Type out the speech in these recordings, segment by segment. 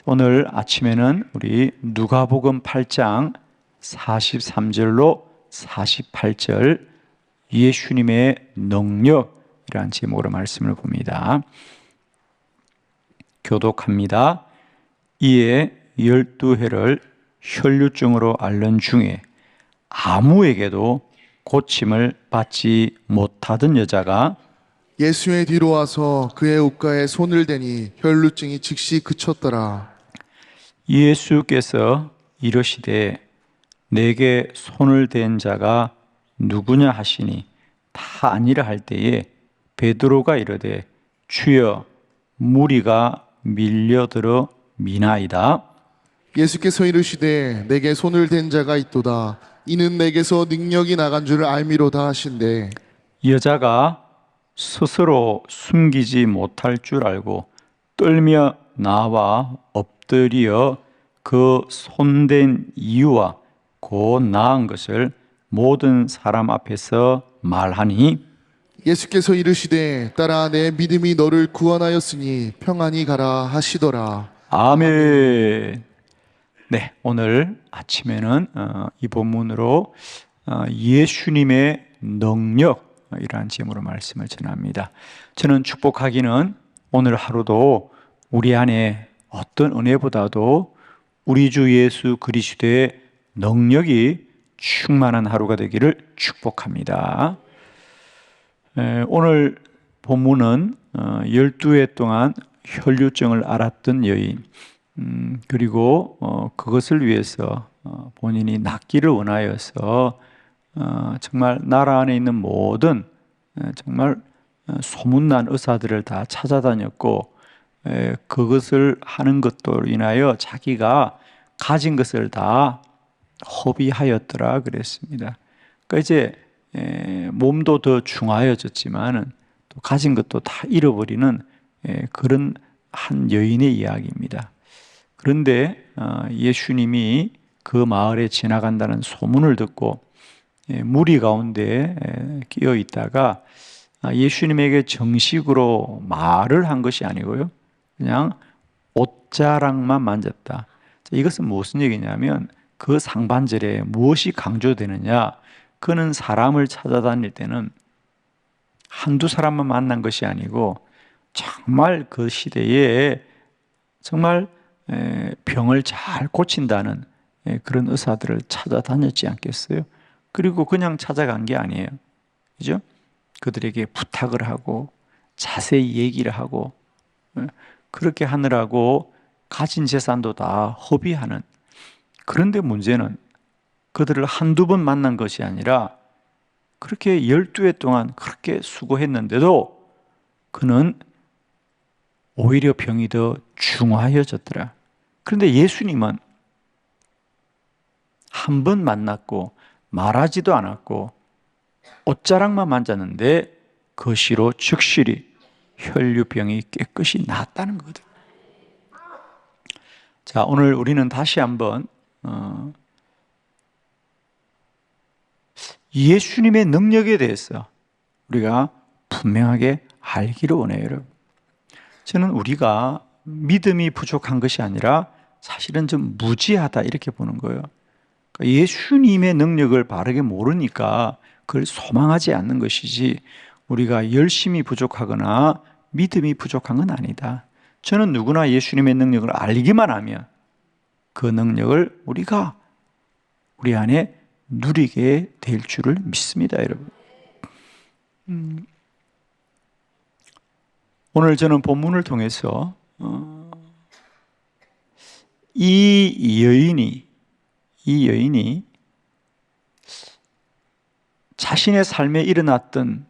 오늘 아침에는 우리 누가복음 8장 43절로 48절 예수님의 능력이라는 제목으로 말씀을 봅니다. 교독합니다. 이에 12해를 혈루증으로 앓는 중에 아무에게도 고침을 받지 못하던 여자가 예수의 뒤로 와서 그의 옷가에 손을 대니 혈루증이 즉시 그쳤더라. 예수께서 이르시되 내게 손을 댄 자가 누구냐 하시니 다 아니라 할 때에 베드로가 이르되 주여 무리가 밀려들어 미나이다. 예수께서 이르시되 내게 손을 댄 자가 있도다. 이는 내게서 능력이 나간 줄을 알미로다 하신대. 여자가 스스로 숨기지 못할 줄 알고 떨며 나와 엎드려 그 손댄 이유와 곧 나은 것을 모든 사람 앞에서 말하니 예수께서 이르시되 딸아 내 믿음이 너를 구원하였으니 평안히 가라 하시더라. 아멘. 네, 오늘 아침에는 이 본문으로 예수님의 능력이라는 제목으로 말씀을 전합니다. 저는 축복하기는 오늘 하루도 우리 안에 어떤 은혜보다도 우리 주 예수 그리스도의 능력이 충만한 하루가 되기를 축복합니다. 오늘 본문은 12해 동안 혈루증을 앓았던 여인, 그리고 그것을 위해서 본인이 낫기를 원하여서 정말 나라 안에 있는 모든 정말 소문난 의사들을 다 찾아다녔고 그것을 하는 것도 인하여 자기가 가진 것을 다 허비하였더라 그랬습니다. 그러니까 이제 몸도 더 중하여졌지만은 또 가진 것도 다 잃어버리는 그런 한 여인의 이야기입니다. 그런데 예수님이 그 마을에 지나간다는 소문을 듣고 무리 가운데 끼어 있다가 예수님에게 정식으로 말을 한 것이 아니고요, 그냥 옷자락만 만졌다. 이것은 무슨 얘기냐면 그 상반절에 무엇이 강조되느냐, 그는 사람을 찾아다닐 때는 한두 사람만 만난 것이 아니고 정말 그 시대에 정말 병을 잘 고친다는 그런 의사들을 찾아다녔지 않겠어요? 그리고 그냥 찾아간 게 아니에요. 그죠? 그들에게 부탁을 하고 자세히 얘기를 하고 그렇게 하느라고 가진 재산도 다 허비하는. 그런데 문제는 그들을 한두 번 만난 것이 아니라 그렇게 12해 동안 그렇게 수고했는데도 그는 오히려 병이 더 중하여졌더라. 그런데 예수님은 한 번 만났고 말하지도 않았고 옷자락만 만졌는데 그 시로 즉시리 혈류병이 깨끗이 낫다는 거거든. 자, 오늘 우리는 다시 한번 예수님의 능력에 대해서 우리가 분명하게 알기를 원해요, 여러분. 저는 우리가 믿음이 부족한 것이 아니라 사실은 좀 무지하다 이렇게 보는 거예요. 그러니까 예수님의 능력을 바르게 모르니까 그걸 소망하지 않는 것이지 우리가 열심히 부족하거나 믿음이 부족한 건 아니다. 저는 누구나 예수님의 능력을 알기만 하면 그 능력을 우리가 우리 안에 누리게 될 줄을 믿습니다, 여러분. 오늘 저는 본문을 통해서 이 여인이 자신의 삶에 일어났던,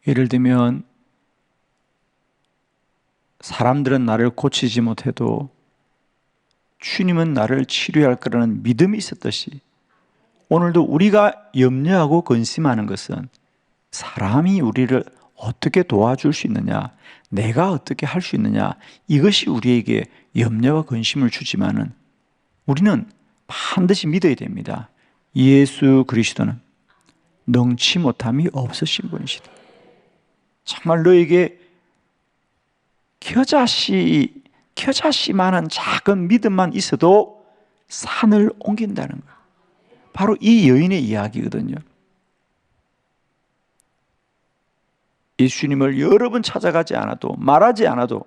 예를 들면 사람들은 나를 고치지 못해도 주님은 나를 치료할 거라는 믿음이 있었듯이 오늘도 우리가 염려하고 근심하는 것은 사람이 우리를 어떻게 도와줄 수 있느냐, 내가 어떻게 할 수 있느냐, 이것이 우리에게 염려와 근심을 주지만은 우리는 반드시 믿어야 됩니다. 예수 그리스도는 능치 못함이 없으신 분이시다. 정말 너에게 겨자씨 겨자씨만한 작은 믿음만 있어도 산을 옮긴다는 거예요. 바로 이 여인의 이야기거든요. 예수님을 여러 번 찾아가지 않아도, 말하지 않아도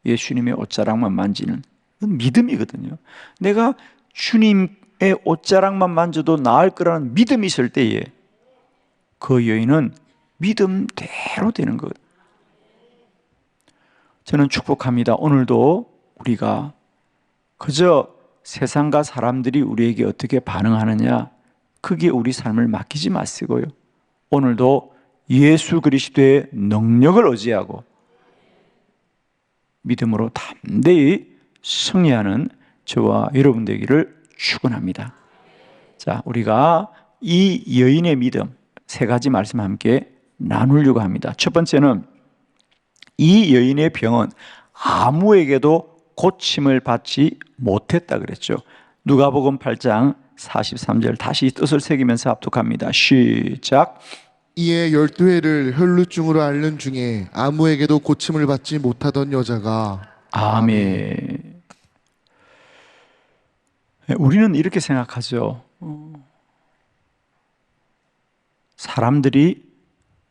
예수님의 옷자락만 만지는 그건 믿음이거든요. 내가 주님의 옷자락만 만져도 나을 거라는 믿음이 있을 때에 그 여인은 믿음대로 되는 것. 저는 축복합니다. 오늘도 우리가 그저 세상과 사람들이 우리에게 어떻게 반응하느냐, 크게 우리 삶을 맡기지 마시고요. 오늘도 예수 그리스도의 능력을 의지하고 믿음으로 담대히 승리하는 저와 여러분 되기를 축원합니다. 자, 우리가 이 여인의 믿음 세 가지 말씀 함께 나누려고 합니다. 첫 번째는 이 여인의 병은 아무에게도 고침을 받지 못했다 그랬죠. 누가복음 8장 43절 다시 뜻을 새기면서 합독합니다. 시작. 이에 12회를 혈루증으로 앓는 중에 아무에게도 고침을 받지 못하던 여자가 아멘. 우리는 이렇게 생각하죠. 사람들이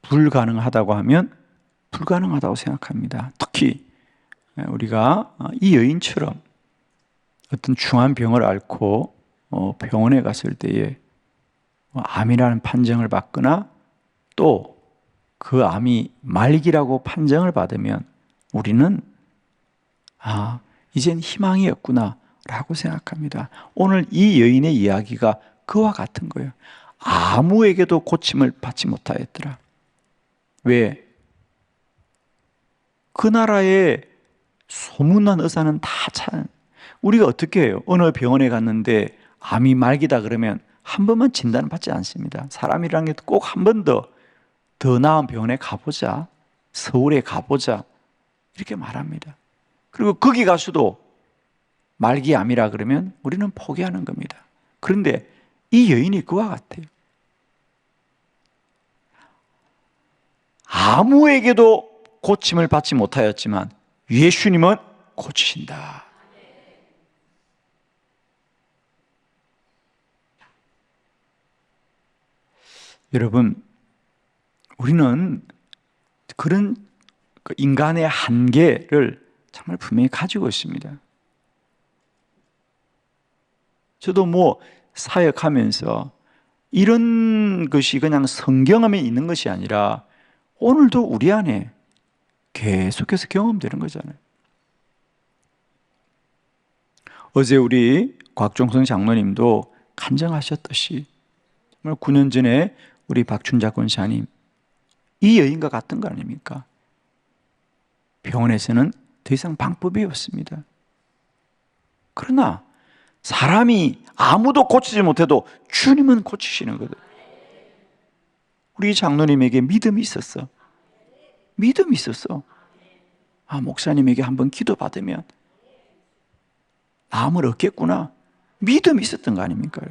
불가능하다고 하면 불가능하다고 생각합니다. 특히 우리가 이 여인처럼 어떤 중한 병을 앓고 병원에 갔을 때에 암이라는 판정을 받거나 또 그 암이 말기라고 판정을 받으면 우리는 이젠 희망이 없구나 라고 생각합니다. 오늘 이 여인의 이야기가 그와 같은 거예요. 아무에게도 고침을 받지 못하였더라. 왜? 그 나라의 소문난 의사는 다 참, 우리가 어떻게 해요? 어느 병원에 갔는데 암이 말기다 그러면 한 번만 진단을 받지 않습니다. 사람이라는 게 꼭 한 번 더 나은 병원에 가보자, 서울에 가보자 이렇게 말합니다. 그리고 거기 가서도 말기암이라 그러면 우리는 포기하는 겁니다. 그런데 이 여인이 그와 같아요. 아무에게도 고침을 받지 못하였지만 예수님은 고치신다. 여러분, 우리는 그런 인간의 한계를 정말 분명히 가지고 있습니다. 저도 사역하면서 이런 것이 그냥 성경음에 있는 것이 아니라 오늘도 우리 안에 계속해서 경험되는 거잖아요. 어제 우리 곽종성 장로님도 간증하셨듯이 정말 9년 전에 우리 박춘자 권사님 이 여인과 같은 거 아닙니까? 병원에서는 더 이상 방법이 없습니다. 그러나 사람이 아무도 고치지 못해도 주님은 고치시는 거거든요. 우리 장로님에게 믿음이 있었어. 믿음이 있었어. 목사님에게 한번 기도받으면 나음을 얻겠구나. 믿음이 있었던 거 아닙니까?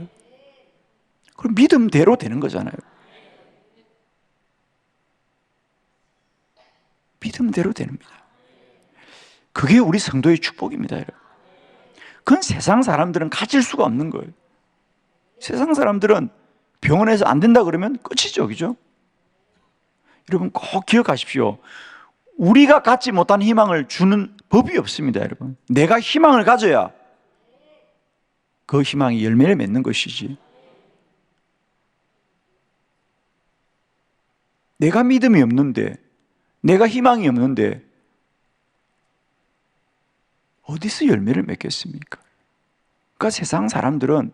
그럼 믿음대로 되는 거잖아요. 믿음대로 됩니다. 그게 우리 성도의 축복입니다, 여러분. 그건 세상 사람들은 가질 수가 없는 거예요. 세상 사람들은 병원에서 안 된다 그러면 끝이죠, 그죠? 여러분 꼭 기억하십시오. 우리가 갖지 못한 희망을 주는 법이 없습니다, 여러분. 내가 희망을 가져야 그 희망이 열매를 맺는 것이지. 내가 믿음이 없는데, 내가 희망이 없는데 어디서 열매를 맺겠습니까? 그러니까 세상 사람들은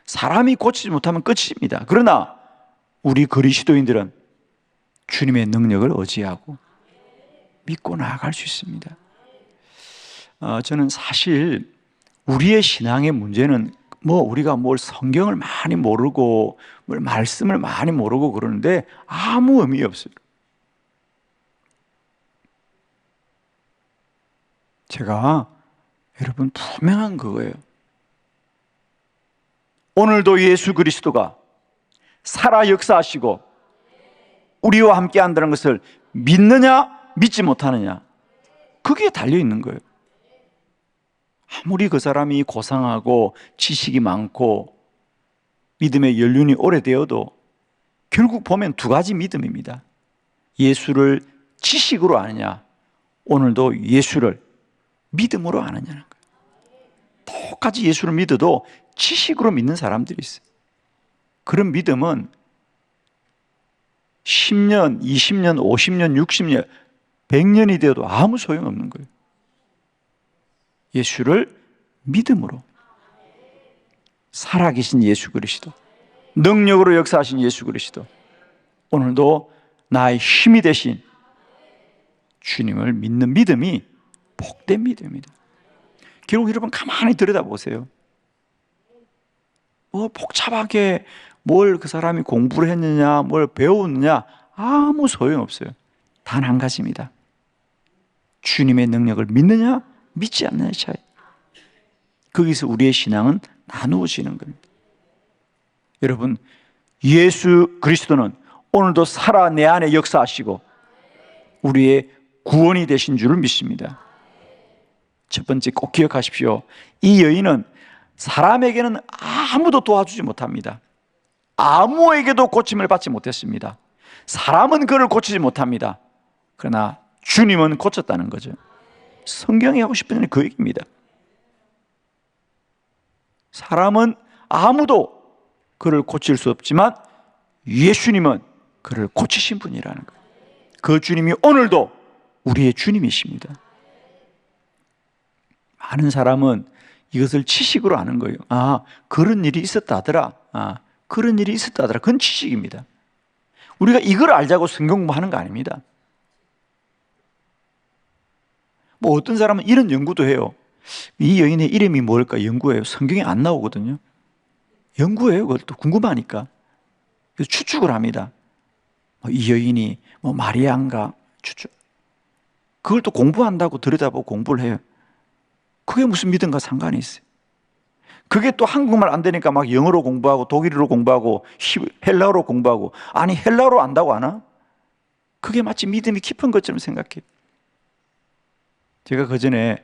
사람이 고치지 못하면 끝입니다. 그러나 우리 그리스도인들은 주님의 능력을 의지하고 믿고 나아갈 수 있습니다. 저는 사실 우리의 신앙의 문제는 우리가 성경을 많이 모르고 말씀을 많이 모르고 그러는데 아무 의미 없어요. 제가 여러분 분명한 그거예요. 오늘도 예수 그리스도가 살아 역사하시고 우리와 함께 한다는 것을 믿느냐 믿지 못하느냐, 그게 달려 있는 거예요. 아무리 그 사람이 고상하고 지식이 많고 믿음의 연륜이 오래되어도 결국 보면 두 가지 믿음입니다. 예수를 지식으로 아느냐, 오늘도 예수를 믿음으로 아느냐는 거예요. 똑같이 예수를 믿어도 지식으로 믿는 사람들이 있어요. 그런 믿음은 10년, 20년, 50년, 60년, 100년이 되어도 아무 소용없는 거예요. 예수를 믿음으로, 살아계신 예수 그리스도, 능력으로 역사하신 예수 그리스도, 오늘도 나의 힘이 되신 주님을 믿는 믿음이 복된 믿음입니다. 결국 여러분 가만히 들여다보세요. 뭐 복잡하게 뭘 그 사람이 공부를 했느냐, 뭘 배웠느냐, 아무 소용없어요. 단 한 가지입니다. 주님의 능력을 믿느냐, 믿지 않느냐의 차이. 거기서 우리의 신앙은 나누어지는 겁니다. 여러분, 예수 그리스도는 오늘도 살아 내 안에 역사하시고 우리의 구원이 되신 줄을 믿습니다. 첫 번째 꼭 기억하십시오. 이 여인은 사람에게는 아무도 도와주지 못합니다. 아무에게도 고침을 받지 못했습니다. 사람은 그를 고치지 못합니다. 그러나 주님은 고쳤다는 거죠. 성경이 하고 싶은 일은 그 얘기입니다. 사람은 아무도 그를 고칠 수 없지만 예수님은 그를 고치신 분이라는 거예요. 그 주님이 오늘도 우리의 주님이십니다. 많은 사람은 이것을 지식으로 아는 거예요. 아, 그런 일이 있었다더라. 그런 일이 있었다더라. 그건 지식입니다. 우리가 이걸 알자고 성경 공부하는 거 아닙니다. 뭐 어떤 사람은 이런 연구도 해요. 이 여인의 이름이 뭘까 연구해요. 성경에 안 나오거든요. 연구해요. 그걸 또 궁금하니까. 그래서 추측을 합니다. 이 여인이 마리아인가 추측. 그걸 또 공부한다고 들여다보고 공부를 해요. 그게 무슨 믿음과 상관이 있어요. 그게 또 한국말 안 되니까 막 영어로 공부하고 독일어로 공부하고 헬라어로 공부하고. 아니 헬라어로 안다고 아나? 그게 마치 믿음이 깊은 것처럼 생각해요. 제가 그전에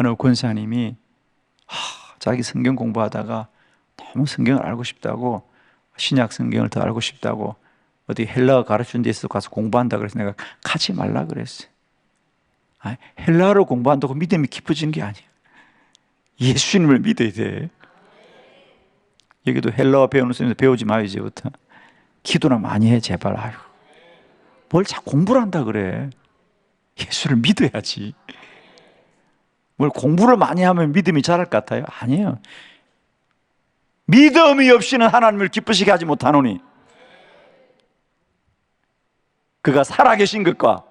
어느 권사님이 자기 성경 공부하다가 너무 성경을 알고 싶다고, 신약 성경을 더 알고 싶다고 어디 헬라어 가르치는 데서 가서 공부한다 그래서 내가 가지 말라 그랬어요. 헬라어로 공부한다고 믿음이 깊어지는 게 아니에요. 예수님을 믿어야 돼. 여기도 헬라어 배우는 선생님들 배우지 마요 이제부터. 기도나 많이 해 제발. 아유, 뭘 자꾸 공부를 한다 그래. 예수를 믿어야지. 뭘 공부를 많이 하면 믿음이 자랄 것 같아요? 아니에요. 믿음이 없이는 하나님을 기쁘시게 하지 못하노니 그가 살아계신 것과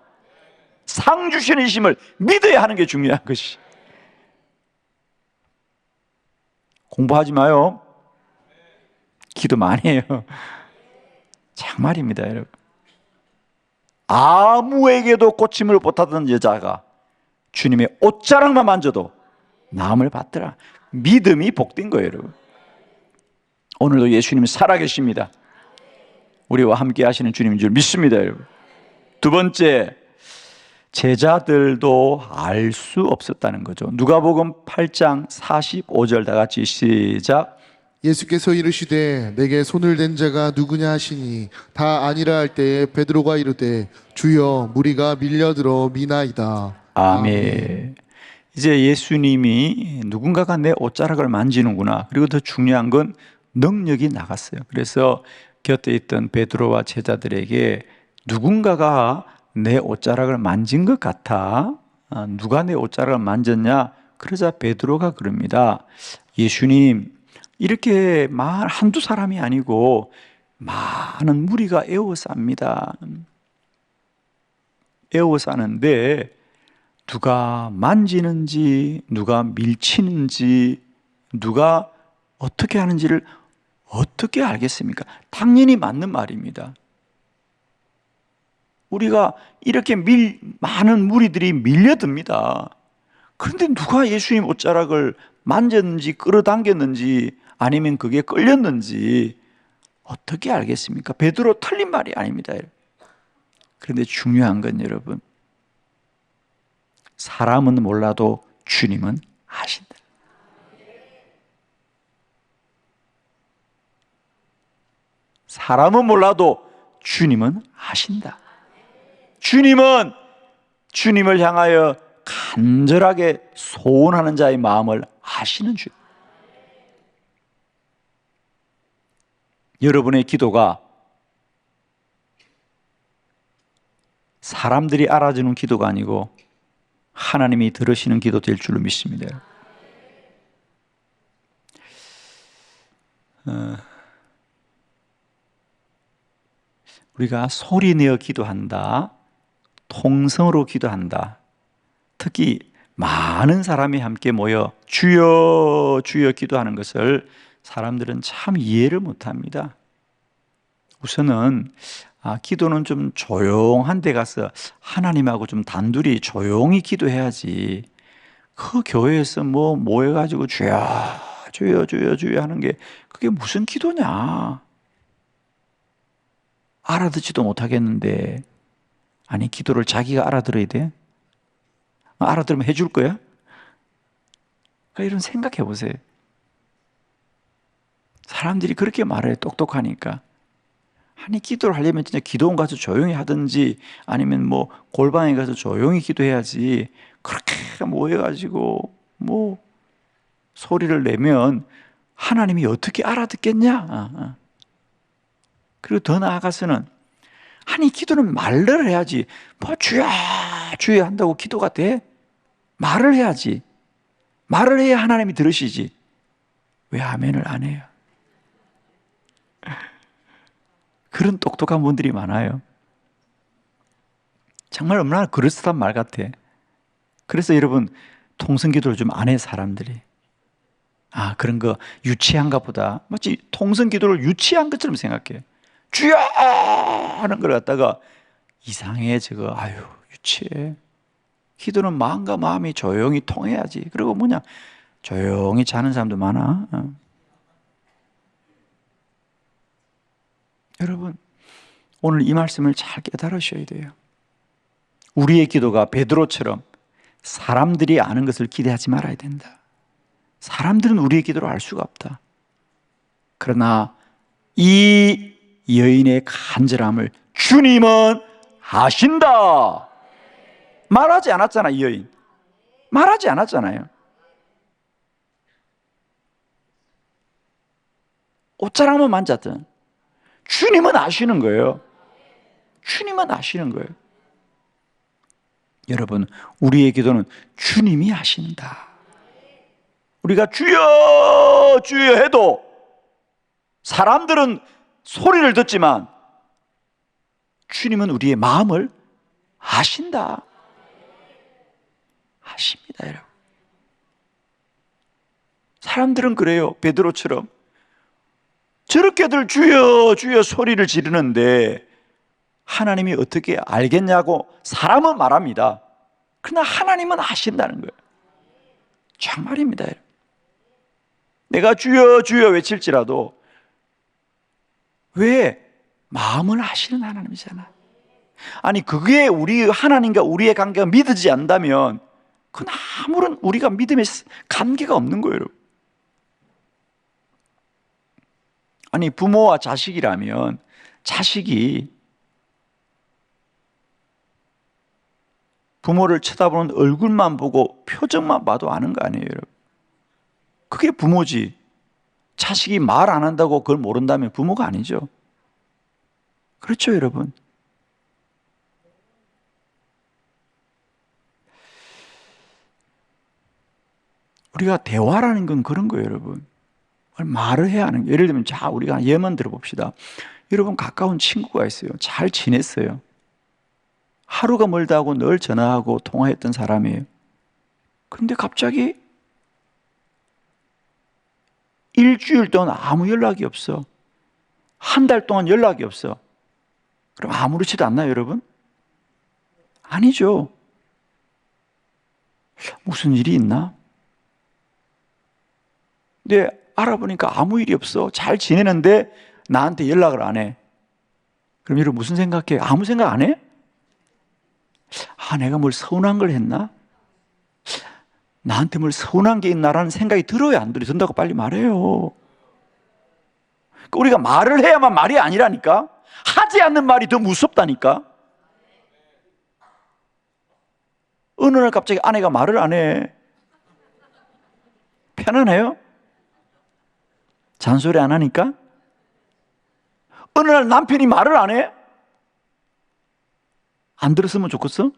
상 주시는 이심을 믿어야 하는 게 중요한 것이. 공부하지 마요. 기도 많이 해요. 정말입니다, 여러분. 아무에게도 고침을 못하던 여자가 주님의 옷자락만 만져도 나음을 받더라. 믿음이 복된 거예요, 여러분. 오늘도 예수님이 살아계십니다. 우리와 함께 하시는 주님인 줄 믿습니다, 여러분. 두 번째, 제자들도 알 수 없었다는 거죠. 누가복음 8장 45절 다 같이 시작. 예수께서 이르시되 내게 손을 댄 자가 누구냐 하시니 다 아니라 할 때에 베드로가 이르되 주여 무리가 밀려들어 미나이다. 아멘. 이제 예수님이 누군가가 내 옷자락을 만지는구나. 그리고 더 중요한 건 능력이 나갔어요. 그래서 곁에 있던 베드로와 제자들에게 누군가가 내 옷자락을 만진 것 같아. 누가 내 옷자락을 만졌냐? 그러자 베드로가 그럽니다. 예수님, 이렇게 한두 사람이 아니고 많은 무리가 에워쌉니다. 에워싸는데 누가 만지는지, 누가 밀치는지, 누가 어떻게 하는지를 어떻게 알겠습니까? 당연히 맞는 말입니다. 우리가 이렇게 많은 무리들이 밀려듭니다. 그런데 누가 예수님 옷자락을 만졌는지 끌어당겼는지 아니면 그게 끌렸는지 어떻게 알겠습니까? 베드로 틀린 말이 아닙니다. 그런데 중요한 건 여러분, 사람은 몰라도 주님은 아신다. 사람은 몰라도 주님은 아신다. 주님은 주님을 향하여 간절하게 소원하는 자의 마음을 아시는 주님. 여러분의 기도가 사람들이 알아주는 기도가 아니고 하나님이 들으시는 기도 될 줄로 믿습니다. 우리가 소리 내어 기도한다, 통성으로 기도한다, 특히 많은 사람이 함께 모여 주여 주여 기도하는 것을 사람들은 참 이해를 못합니다. 우선은 기도는 좀 조용한 데 가서 하나님하고 좀 단둘이 조용히 기도해야지, 그 교회에서 모여가지고 주여 주여 주여 주여 하는 게 그게 무슨 기도냐, 알아듣지도 못하겠는데. 아니, 기도를 자기가 알아들어야 돼? 알아들으면 해줄 거야? 이런 생각해 보세요. 사람들이 그렇게 말해요. 똑똑하니까. 아니, 기도를 하려면 진짜 기도원 가서 조용히 하든지 아니면 골방에 가서 조용히 기도해야지, 그렇게 모여가지고 소리를 내면 하나님이 어떻게 알아듣겠냐? 그리고 더 나아가서는, 아니, 기도는 말을 해야지. 주여 주여 한다고 기도가 돼? 말을 해야지. 말을 해야 하나님이 들으시지. 왜 아멘을 안 해요? 그런 똑똑한 분들이 많아요. 정말 얼마나 그럴듯한 말 같아. 그래서 여러분, 통성기도를 좀 안 해, 사람들이. 그런 거 유치한가 보다. 마치 통성기도를 유치한 것처럼 생각해. 주여 하는 걸 갖다가 이상해, 저거. 유치해. 기도는 마음과 마음이 조용히 통해야지. 그리고 조용히 자는 사람도 많아. 여러분, 오늘 이 말씀을 잘 깨달으셔야 돼요. 우리의 기도가 베드로처럼 사람들이 아는 것을 기대하지 말아야 된다. 사람들은 우리의 기도를 알 수가 없다. 그러나 이 여인의 간절함을 주님은 아신다. 말하지 않았잖아, 이 여인. 말하지 않았잖아요. 옷자락만 만졌든 주님은 아시는 거예요. 주님은 아시는 거예요. 여러분, 우리의 기도는 주님이 아신다. 우리가 주여 주여 해도 사람들은 소리를 듣지만 주님은 우리의 마음을 아신다. 아십니다, 여러분. 사람들은 그래요. 베드로처럼 저렇게들 주여 주여 소리를 지르는데 하나님이 어떻게 알겠냐고 사람은 말합니다. 그러나 하나님은 아신다는 거예요. 정말입니다, 여러분. 내가 주여 주여 외칠지라도 왜? 마음을 아시는 하나님이잖아. 아니, 그게 우리 하나님과 우리의 관계가 믿어지지 않다면 그건 아무런 우리가 믿음의 관계가 없는 거예요, 여러분. 아니, 부모와 자식이라면 자식이 부모를 쳐다보는 얼굴만 보고 표정만 봐도 아는 거 아니에요, 여러분. 그게 부모지. 자식이 말 안 한다고 그걸 모른다면 부모가 아니죠. 그렇죠, 여러분. 우리가 대화라는 건 그런 거예요, 여러분. 말을 해야 하는 거예요. 예를 들면, 우리가 예만 들어봅시다. 여러분, 가까운 친구가 있어요. 잘 지냈어요. 하루가 멀다 하고 늘 전화하고 통화했던 사람이에요. 그런데 갑자기 일주일 동안 아무 연락이 없어. 한 달 동안 연락이 없어. 그럼 아무렇지도 않나요, 여러분? 아니죠. 무슨 일이 있나? 근데 알아보니까 아무 일이 없어. 잘 지내는데 나한테 연락을 안 해. 그럼 여러분 무슨 생각해? 아무 생각 안 해? 내가 뭘 서운한 걸 했나? 나한테 뭘 서운한 게 있나라는 생각이 들어야 안 들어요? 든다고 빨리 말해요. 그러니까 우리가 말을 해야만 말이 아니라니까. 하지 않는 말이 더 무섭다니까. 어느 날 갑자기 아내가 말을 안 해. 편안해요? 잔소리 안 하니까? 어느 날 남편이 말을 안 해? 안 들었으면 좋겠어?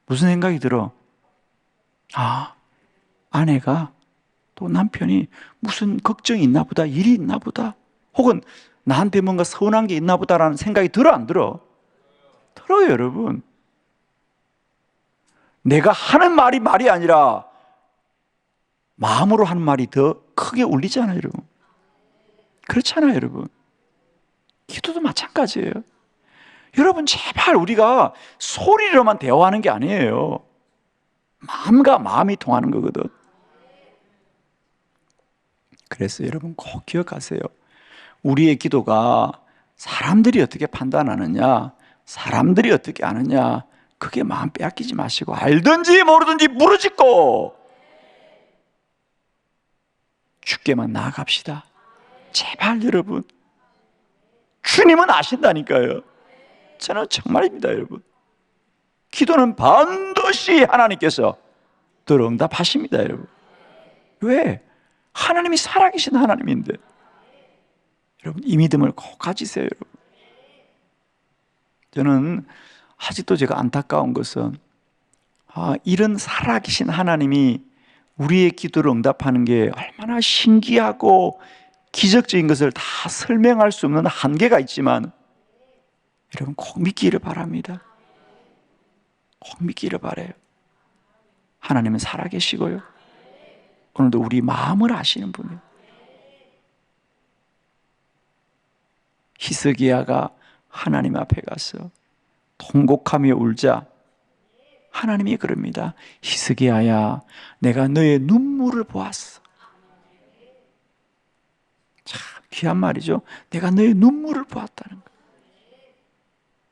무슨 생각이 들어? 아, 아내가 또 남편이 무슨 걱정이 있나 보다, 일이 있나 보다, 혹은 나한테 뭔가 서운한 게 있나 보다라는 생각이 들어, 안 들어? 들어요, 여러분. 내가 하는 말이 아니라 마음으로 하는 말이 더 크게 울리잖아요, 여러분. 그렇잖아요, 여러분. 기도도 마찬가지예요. 여러분, 제발 우리가 소리로만 대화하는 게 아니에요. 마음과 마음이 통하는 거거든. 그래서 여러분 꼭 기억하세요. 우리의 기도가 사람들이 어떻게 판단하느냐, 사람들이 어떻게 아느냐, 그게 마음 빼앗기지 마시고 알든지 모르든지 부르짖고 주께만 나아갑시다. 제발 여러분. 주님은 아신다니까요. 저는 정말입니다, 여러분. 기도는 반드시 하나님께서 응답하십니다, 여러분. 왜? 하나님이 살아계신 하나님인데. 여러분, 이 믿음을 꼭 가지세요, 여러분. 저는 아직도 제가 안타까운 것은 이런 살아계신 하나님이 우리의 기도를 응답하는 게 얼마나 신기하고 기적적인 것을 다 설명할 수 없는 한계가 있지만 여러분 꼭 믿기를 바랍니다. 꼭 믿기를 바라요. 하나님은 살아계시고요. 오늘도 우리 마음을 아시는 분이에요. 히스기야가 하나님 앞에 가서 통곡하며 울자 하나님이 그럽니다. 히스기야야, 내가 너의 눈물을 보았어. 참 귀한 말이죠. 내가 너의 눈물을 보았다는 거.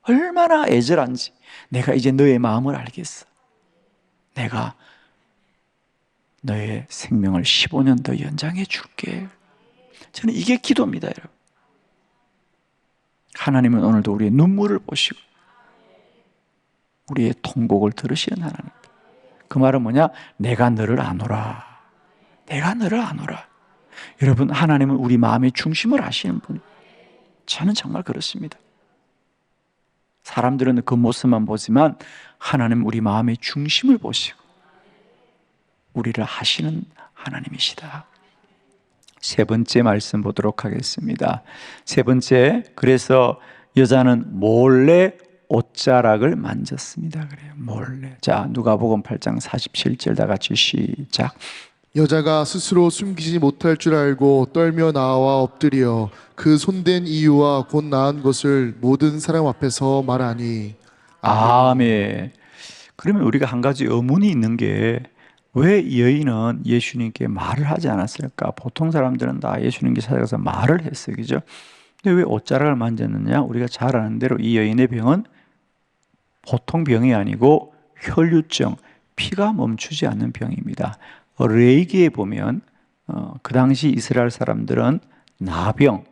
얼마나 애절한지 내가 이제 너의 마음을 알겠어. 내가 너의 생명을 15년 더 연장해 줄게. 저는 이게 기도입니다, 여러분. 하나님은 오늘도 우리의 눈물을 보시고 우리의 통곡을 들으시는 하나님. 그 말은 뭐냐? 내가 너를 아노라. 내가 너를 아노라. 여러분, 하나님은 우리 마음의 중심을 아시는 분이에요. 저는 정말 그렇습니다. 사람들은 그 모습만 보지만 하나님은 우리 마음의 중심을 보시고 우리를 아시는 하나님이시다. 세 번째 말씀 보도록 하겠습니다. 세 번째, 그래서 여자는 몰래 옷자락을 만졌습니다. 그래요. 몰래. 자, 누가복음 8장 47절 다 같이 시작. 여자가 스스로 숨기지 못할 줄 알고 떨며 나와 엎드려 그 손댄 이유와 곧 나은 것을 모든 사람 앞에서 말하니. 아멘. 그러면 우리가 한 가지 의문이 있는 게 왜 이 여인은 예수님께 말을 하지 않았을까? 보통 사람들은 다 예수님께 찾아가서 말을 했어요. 그죠? 근데 왜 옷자락을 만졌느냐? 우리가 잘 아는 대로 이 여인의 병은 보통 병이 아니고 혈류증, 피가 멈추지 않는 병입니다. 레이기에 보면 그 당시 이스라엘 사람들은 나병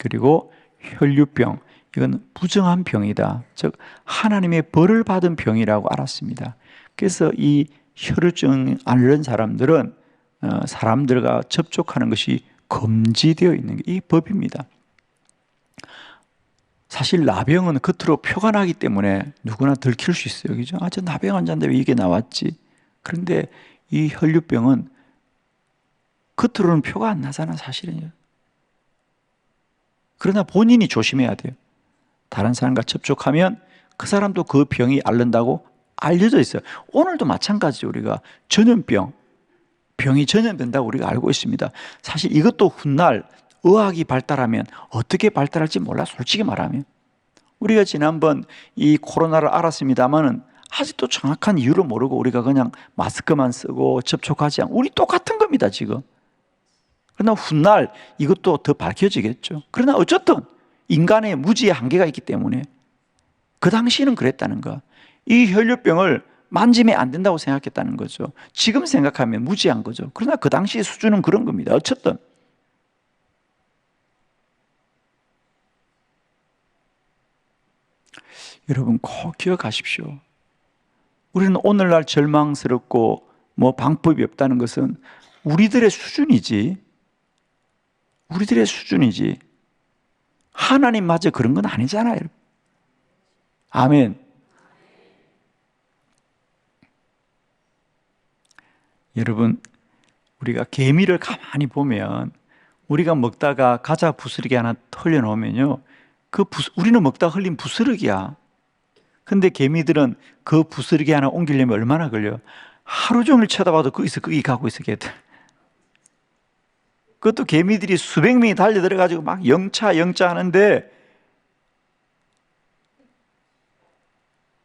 그리고 혈류병, 이건 부정한 병이다. 즉 하나님의 벌을 받은 병이라고 알았습니다. 그래서 이 혈류증 앓는 사람들은 사람들과 접촉하는 것이 금지되어 있는 게 이 법입니다. 사실 나병은 겉으로 표가 나기 때문에 누구나 들킬 수 있어요. 그죠? 저 나병 환자인데 왜 이게 나왔지? 그런데 이 혈류병은 겉으로는 표가 안 나잖아, 사실은요. 그러나 본인이 조심해야 돼요. 다른 사람과 접촉하면 그 사람도 그 병이 앓는다고 알려져 있어요. 오늘도 마찬가지죠. 우리가 전염병, 병이 전염된다고 우리가 알고 있습니다. 사실 이것도 훗날 의학이 발달하면 어떻게 발달할지 몰라, 솔직히 말하면. 우리가 지난번 이 코로나를 알았습니다만은 아직도 정확한 이유를 모르고 우리가 그냥 마스크만 쓰고 접촉하지 않고 우리 똑같은 겁니다, 지금. 그러나 훗날 이것도 더 밝혀지겠죠. 그러나 어쨌든 인간의 무지의 한계가 있기 때문에 그 당시는 그랬다는 거. 이 혈류병을 만지면 안 된다고 생각했다는 거죠. 지금 생각하면 무지한 거죠. 그러나 그 당시의 수준은 그런 겁니다. 어쨌든 여러분 꼭 기억하십시오. 우리는 오늘날 절망스럽고 뭐 방법이 없다는 것은 우리들의 수준이지. 우리들의 수준이지. 하나님마저 그런 건 아니잖아요. 아멘. 여러분, 우리가 개미를 가만히 보면 우리가 먹다가 과자 부스러기 하나 흘려놓으면요, 우리는 먹다가 흘린 부스러기야. 근데 개미들은 그 부스러기 하나 옮기려면 얼마나 걸려? 하루 종일 쳐다봐도 거기서 거기 가고 있어, 걔들. 그것도 개미들이 수백 명이 달려들어가지고 막 영차 하는데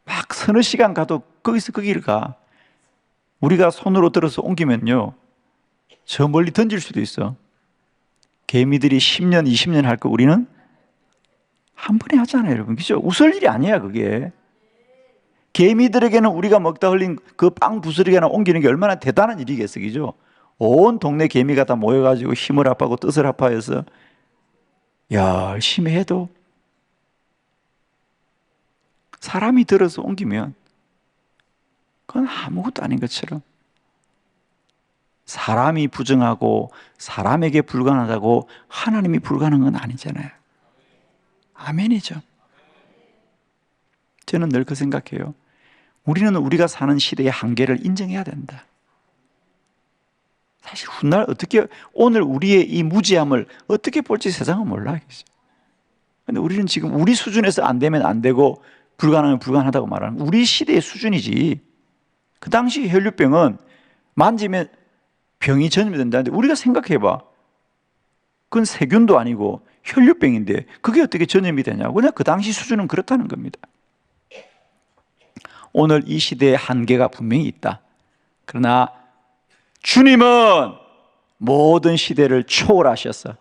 막 서너 시간 가도 거기서 거기를 가. 우리가 손으로 들어서 옮기면요, 저 멀리 던질 수도 있어. 개미들이 10년, 20년 할 거 우리는 한 번에 하잖아요, 여러분. 그죠? 웃을 일이 아니야, 그게. 개미들에게는 우리가 먹다 흘린 그 빵 부스러기 하나 옮기는 게 얼마나 대단한 일이겠어, 그죠? 온 동네 개미가 다 모여가지고 힘을 합하고 뜻을 합하여서 열심히 해도 사람이 들어서 옮기면 그건 아무것도 아닌 것처럼, 사람이 부정하고 사람에게 불가능하다고 하나님이 불가능한 건 아니잖아요. 아멘이죠. 저는 늘 그 생각해요. 우리는 우리가 사는 시대의 한계를 인정해야 된다. 사실 훗날 오늘 우리의 이 무지함을 어떻게 볼지 세상은 몰라. 근데 우리는 지금 우리 수준에서 안 되면 안 되고 불가능하면 불가능하다고 말하는 우리 시대의 수준이지. 그 당시 혈류병은 만지면 병이 전염이 된다는데 우리가 생각해봐. 그건 세균도 아니고 혈류병인데 그게 어떻게 전염이 되냐고. 그냥 그 당시 수준은 그렇다는 겁니다. 오늘 이 시대의 한계가 분명히 있다. 그러나 주님은 모든 시대를 초월하셨어.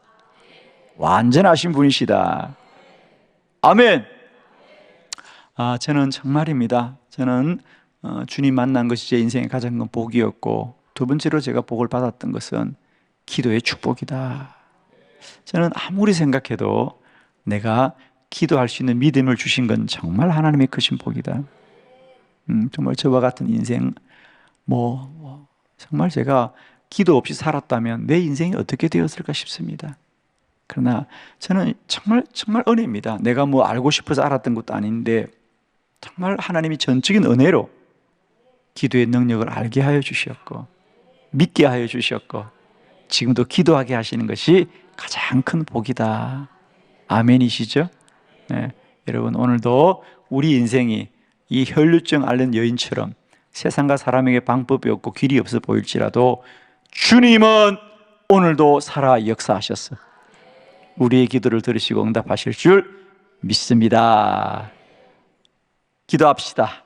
완전하신 분이시다. 아멘. 저는 정말입니다. 저는 주님 만난 것이 제 인생의 가장 큰 복이었고, 두 번째로 제가 복을 받았던 것은 기도의 축복이다. 저는 아무리 생각해도 내가 기도할 수 있는 믿음을 주신 건 정말 하나님의 크신 복이다. 정말 저와 같은 인생, 정말 제가 기도 없이 살았다면 내 인생이 어떻게 되었을까 싶습니다. 그러나 저는 정말 은혜입니다. 내가 알고 싶어서 알았던 것도 아닌데 정말 하나님이 전적인 은혜로 기도의 능력을 알게 하여 주셨고 믿게 하여 주셨고 지금도 기도하게 하시는 것이 가장 큰 복이다. 아멘이시죠? 네. 여러분, 오늘도 우리 인생이 이 혈류증 앓는 여인처럼 세상과 사람에게 방법이 없고 길이 없어 보일지라도 주님은 오늘도 살아 역사하셨어. 우리의 기도를 들으시고 응답하실 줄 믿습니다. 기도합시다.